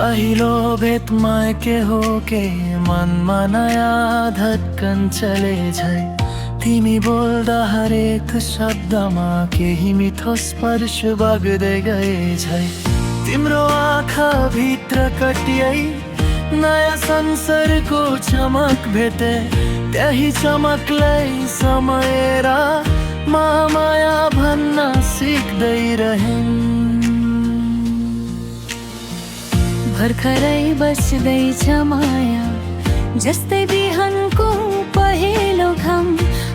पहिलो भेटमा के हो के मनमा नयाँ धड्कन चले झै। तिमी बोल्दा हरेक शब्दमा केही मिठो स्पर्श बग्दै गए झै। तिम्रो आँखा भित्र कटियाई नयाँ संसारको चमक भेटे। त्यही चमकलाई समयेर माया भन्न सिक्दै रहेँ। भर्खरै बस्दैछ माया जस्तै बिहानको पहिलो घाम।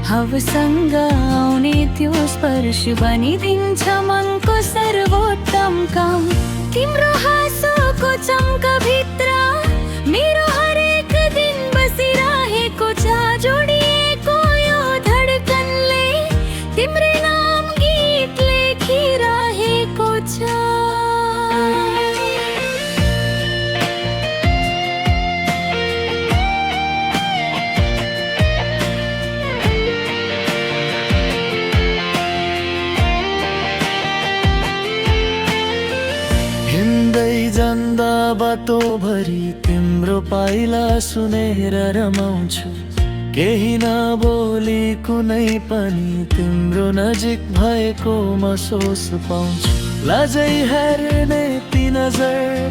हावासँग आउने त्यो स्पर्श बनिदिन्छ मनको सर्वोत्तम काम। तिम्रो हाँसोको चम्का भित्र मेरो हरेक दिन बसिरहेको छ। जोडिएको यो धडकनले तिम्रै नाम गीत लेखिरहेको छ। हिँड्दै जाँदा बाटोभरि तिम्रो पाइला सुनेर रमाउँछु। केही नबोली कुनै पनि तिम्रो नजिक भएको महसुस पाउँछु। लाजै हेर्ने ती नजर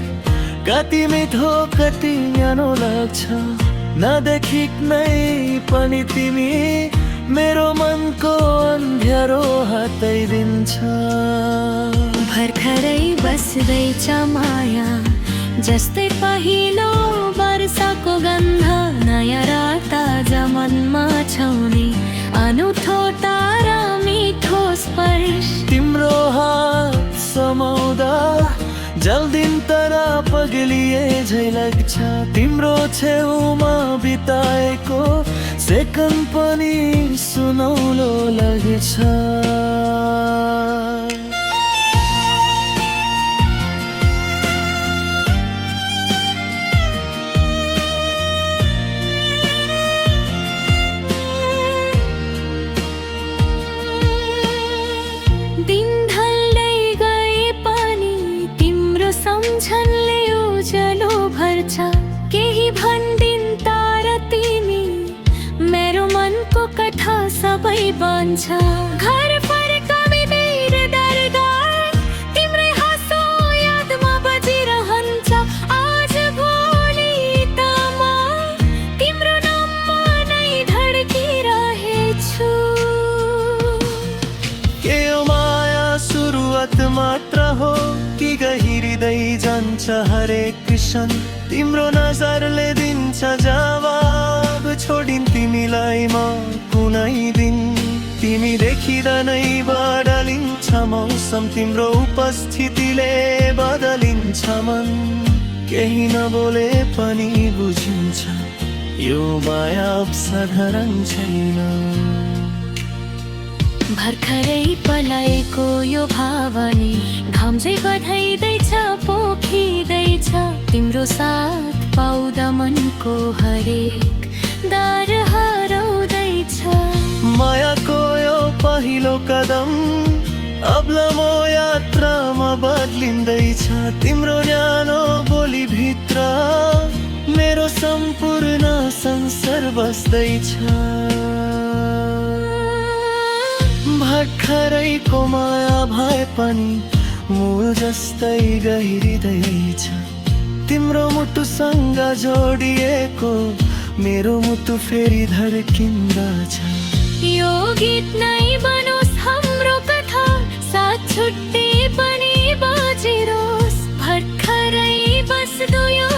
कति मिठो कति न्यानो लाग्छ। नदेखिक्नै पनि तिमी मेरो मनको अँध्यारो हटाइदिन्छ। भर्खरै बस्दैछ माया जस्तै पहिलो वर्षाको गन्ध। नयाँ र ताजा मनमा छाउने अनौठो तारा मिठो स्पर्श। तिम्रो हात समाउँदा जल्दिन तर पग्लिए झै लाग्छ। तिम्रो छेउमा बिताएको सेकन्ड पनि सुनौलो लाग्छ। दिन ढल्दै गए पनि तिम्रो सम्झनले उज्यालो भर्छ। केही भन्दिन तर तिमी मेरो मनको कथा सबै बन्छ। घर फर्कँदै दरदार तिम्रै हाँसो यादमा बजिरहन्छ। आज भोलि त म तिम्रो नाममा नै धड्किरहेछु। के यो माया सुरुवात मात्र हो कि गहिरिँदै जान्छ हरेक क्षण। तिम्रो नजरले दिन्छ जवाब छोडिन् तिमीलाई म कुनै दिन। तिमी देखिँदा नै बदलिन्छ मौसम तिम्रो उपस्थितिले बदलिन्छ मन। केही नबोले पनि बुझिन्छ यो माया साधारण छैन। भर्खरै पलाएको यो भावनी घाम चाहिँ बधाइदैछ पोखिँदैछ। तिम्रो साथ पाउँदा मनको हरेक दार हराउँदैछ। मायाको यो पहिलो कदम अब लामो यात्रामा बदलिँदैछ। तिम्रो न्यानो बोलीभित्र मेरो सम्पूर्ण संसार बस्दैछ। भर्खरैको माया भए पनि मूल जस्तै गहिरिँदैछ। तिम्रो मुटुसँग जोडिएको मेरो मुटु फेरि धड्किँदछ। यो गीत नै बनोस् हाम्रो कथा साथ छुट्टे पनि बाजिरोस्। भर्खरै बस्दो यो